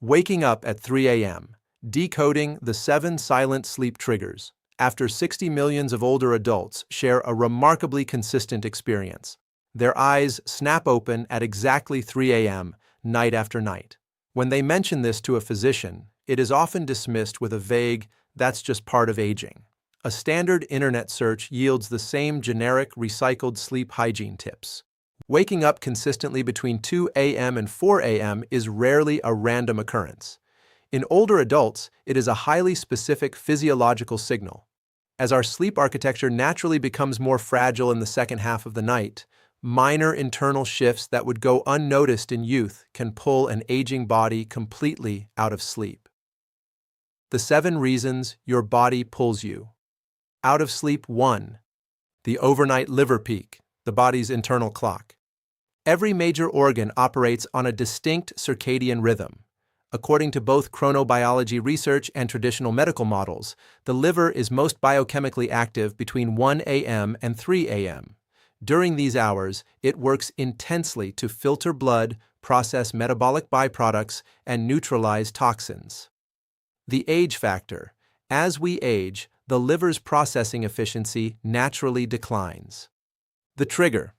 Waking up at 3 a.m. Decoding the 7 silent sleep triggers. After 60 million of older adults share a remarkably consistent experience. Their eyes snap open at exactly 3 a.m., night after night. When they mention this to a physician, it is often dismissed with a vague, "that's just part of aging." A standard internet search yields the same generic, recycled sleep hygiene tips. Waking up consistently between 2 a.m. and 4 a.m. is rarely a random occurrence. In older adults, it is a highly specific physiological signal. As our sleep architecture naturally becomes more fragile in the second half of the night, minor internal shifts that would go unnoticed in youth can pull an aging body completely out of sleep. The 7 reasons your body pulls you. Out of sleep 1. The overnight liver peak, the body's internal clock. Every major organ operates on a distinct circadian rhythm. According to both chronobiology research and traditional medical models, the liver is most biochemically active between 1 a.m. and 3 a.m. During these hours, it works intensely to filter blood, process metabolic byproducts, and neutralize toxins. The age factor. As we age, the liver's processing efficiency naturally declines. The trigger.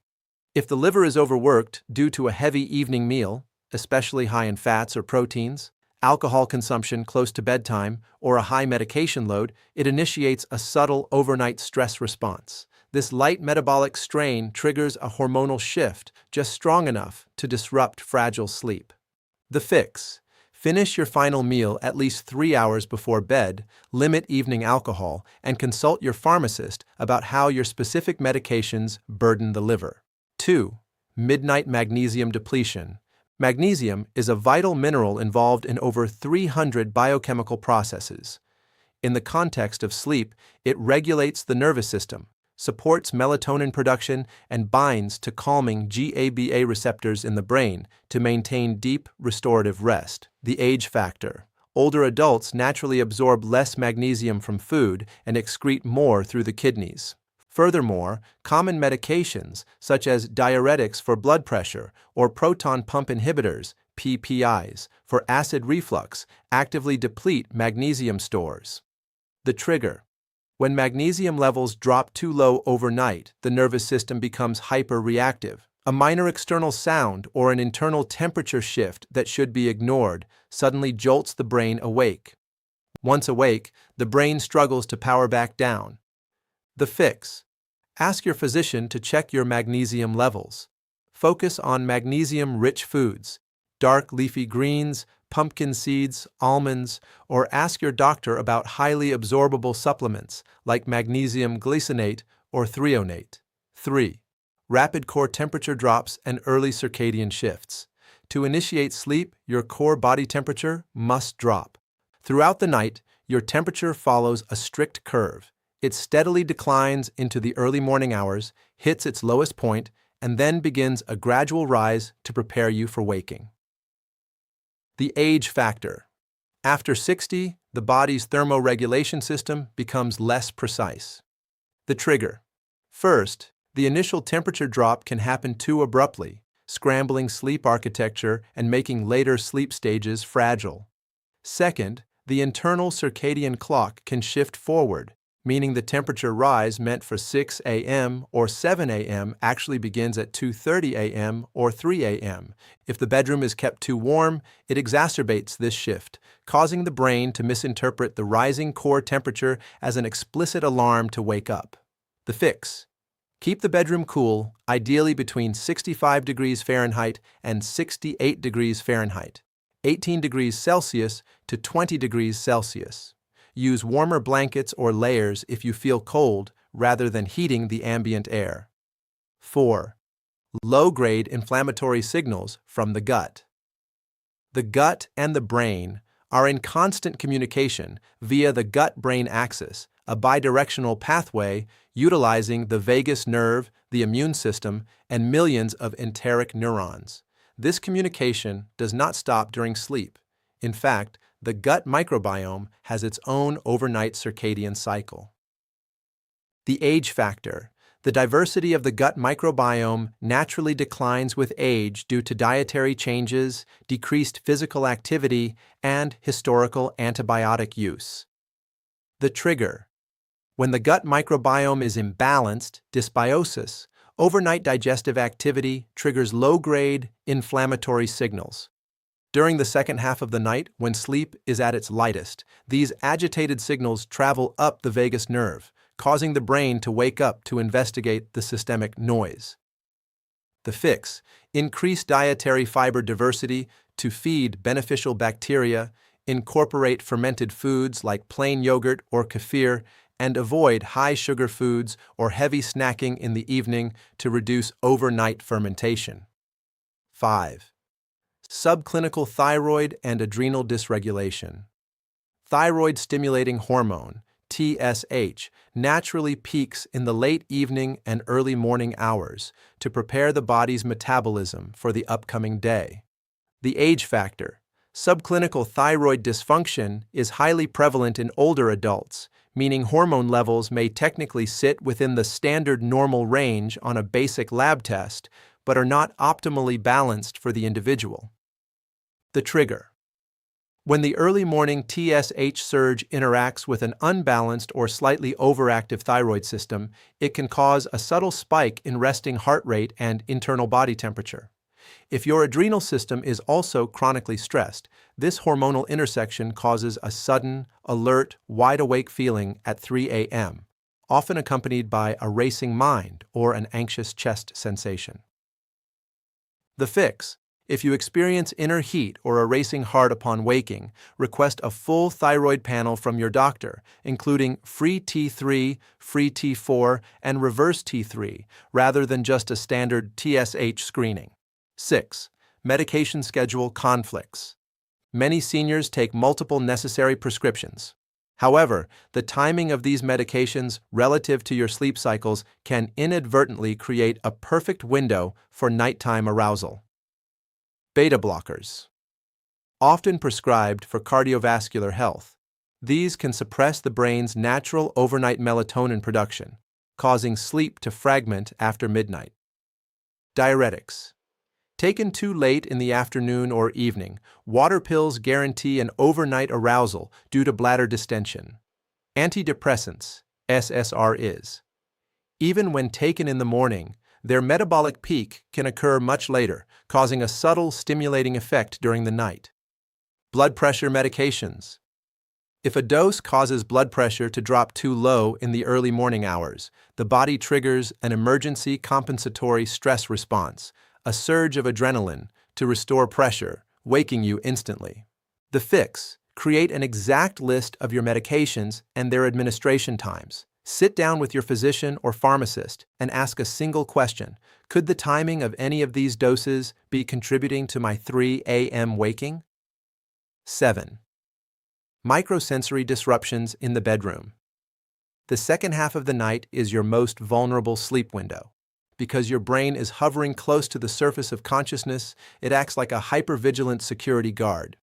If the liver is overworked due to a heavy evening meal, especially high in fats or proteins, alcohol consumption close to bedtime, or a high medication load, it initiates a subtle overnight stress response. This light metabolic strain triggers a hormonal shift just strong enough to disrupt fragile sleep. The fix. Finish your final meal at least 3 hours before bed, limit evening alcohol, and consult your pharmacist about how your specific medications burden the liver. 2. Midnight magnesium depletion. Magnesium is a vital mineral involved in over 300 biochemical processes. In the context of sleep, it regulates the nervous system, supports melatonin production, and binds to calming GABA receptors in the brain to maintain deep, restorative rest. The age factor. Older adults naturally absorb less magnesium from food and excrete more through the kidneys. Furthermore, common medications, such as diuretics for blood pressure or proton pump inhibitors, PPIs, for acid reflux, actively deplete magnesium stores. The trigger. When magnesium levels drop too low overnight, the nervous system becomes hyperreactive. A minor external sound or an internal temperature shift that should be ignored suddenly jolts the brain awake. Once awake, the brain struggles to power back down. The fix. Ask your physician to check your magnesium levels. Focus on magnesium-rich foods, dark leafy greens, pumpkin seeds, almonds, or ask your doctor about highly absorbable supplements like magnesium glycinate or threonate. 3. Rapid core temperature drops and early circadian shifts. To initiate sleep, your core body temperature must drop. Throughout the night, your temperature follows a strict curve. It steadily declines into the early morning hours, hits its lowest point, and then begins a gradual rise to prepare you for waking. The age factor. After 60, the body's thermoregulation system becomes less precise. The trigger. First, the initial temperature drop can happen too abruptly, scrambling sleep architecture and making later sleep stages fragile. Second, the internal circadian clock can shift forward, meaning the temperature rise meant for 6 a.m. or 7 a.m. actually begins at 2:30 a.m. or 3 a.m. If the bedroom is kept too warm, it exacerbates this shift, causing the brain to misinterpret the rising core temperature as an explicit alarm to wake up. The fix. Keep the bedroom cool, ideally between 65 degrees Fahrenheit and 68 degrees Fahrenheit, 18 degrees Celsius to 20 degrees Celsius. Use warmer blankets or layers if you feel cold rather than heating the ambient air. 4. Low-grade inflammatory signals from the gut. The gut and the brain are in constant communication via the gut-brain axis, a bidirectional pathway utilizing the vagus nerve, the immune system, and millions of enteric neurons. This communication does not stop during sleep. In fact, the gut microbiome has its own overnight circadian cycle. The age factor. The diversity of the gut microbiome naturally declines with age due to dietary changes, decreased physical activity, and historical antibiotic use. The trigger. When the gut microbiome is imbalanced, dysbiosis, overnight digestive activity triggers low-grade inflammatory signals. During the second half of the night, when sleep is at its lightest, these agitated signals travel up the vagus nerve, causing the brain to wake up to investigate the systemic noise. The fix: increase dietary fiber diversity to feed beneficial bacteria, incorporate fermented foods like plain yogurt or kefir, and avoid high-sugar foods or heavy snacking in the evening to reduce overnight fermentation. 5. Subclinical thyroid and adrenal dysregulation. Thyroid-stimulating hormone, TSH, naturally peaks in the late evening and early morning hours to prepare the body's metabolism for the upcoming day. The age factor. Subclinical thyroid dysfunction is highly prevalent in older adults, meaning hormone levels may technically sit within the standard normal range on a basic lab test, but are not optimally balanced for the individual. The trigger. When the early morning TSH surge interacts with an unbalanced or slightly overactive thyroid system, it can cause a subtle spike in resting heart rate and internal body temperature. If your adrenal system is also chronically stressed, this hormonal intersection causes a sudden, alert, wide-awake feeling at 3 a.m., often accompanied by a racing mind or an anxious chest sensation. The fix: if you experience inner heat or a racing heart upon waking, request a full thyroid panel from your doctor, including free T3, free T4, and reverse T3, rather than just a standard TSH screening. 6. Medication schedule conflicts. Many seniors take multiple necessary prescriptions. However, the timing of these medications relative to your sleep cycles can inadvertently create a perfect window for nighttime arousal. Beta blockers. Often prescribed for cardiovascular health, these can suppress the brain's natural overnight melatonin production, causing sleep to fragment after midnight. Diuretics. Taken too late in the afternoon or evening, water pills guarantee an overnight arousal due to bladder distension. Antidepressants, SSRIs. Even when taken in the morning, their metabolic peak can occur much later, causing a subtle stimulating effect during the night. Blood pressure medications. If a dose causes blood pressure to drop too low in the early morning hours, the body triggers an emergency compensatory stress response, a surge of adrenaline, to restore pressure, waking you instantly. The fix: create an exact list of your medications and their administration times. Sit down with your physician or pharmacist and ask a single question: could the timing of any of these doses be contributing to my 3 a.m. waking? 7. Microsensory disruptions in the bedroom. The second half of the night is your most vulnerable sleep window. Because your brain is hovering close to the surface of consciousness, it acts like a hypervigilant security guard.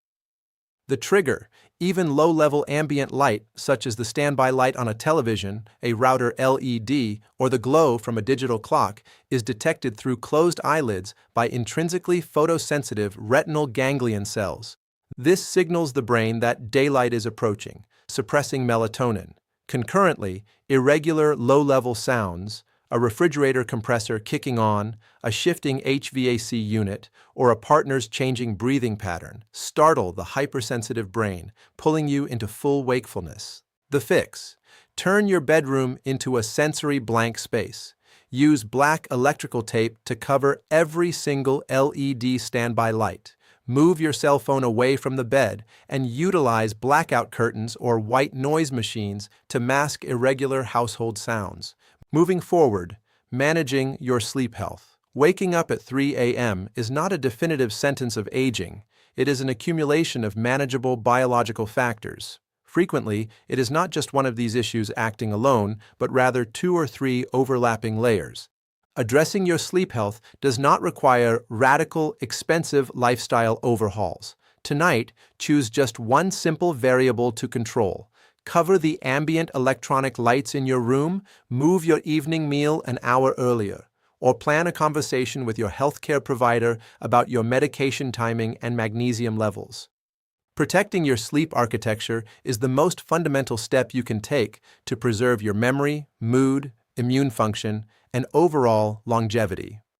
The trigger: even low-level ambient light, such as the standby light on a television, a router LED, or the glow from a digital clock, is detected through closed eyelids by intrinsically photosensitive retinal ganglion cells. This signals the brain that daylight is approaching, suppressing melatonin. Concurrently, irregular low-level sounds, a refrigerator compressor kicking on, a shifting HVAC unit, or a partner's changing breathing pattern startle the hypersensitive brain, pulling you into full wakefulness. The fix: turn your bedroom into a sensory blank space. Use black electrical tape to cover every single LED standby light. Move your cell phone away from the bed and utilize blackout curtains or white noise machines to mask irregular household sounds. Moving forward, managing your sleep health. Waking up at 3 a.m. is not a definitive sentence of aging. It is an accumulation of manageable biological factors. Frequently, it is not just one of these issues acting alone, but rather 2 or 3 overlapping layers. Addressing your sleep health does not require radical, expensive lifestyle overhauls. Tonight, choose just one simple variable to control: Cover the ambient electronic lights in your room, move your evening meal an hour earlier, or plan a conversation with your healthcare provider about your medication timing and magnesium levels. Protecting your sleep architecture is the most fundamental step you can take to preserve your memory, mood, immune function, and overall longevity.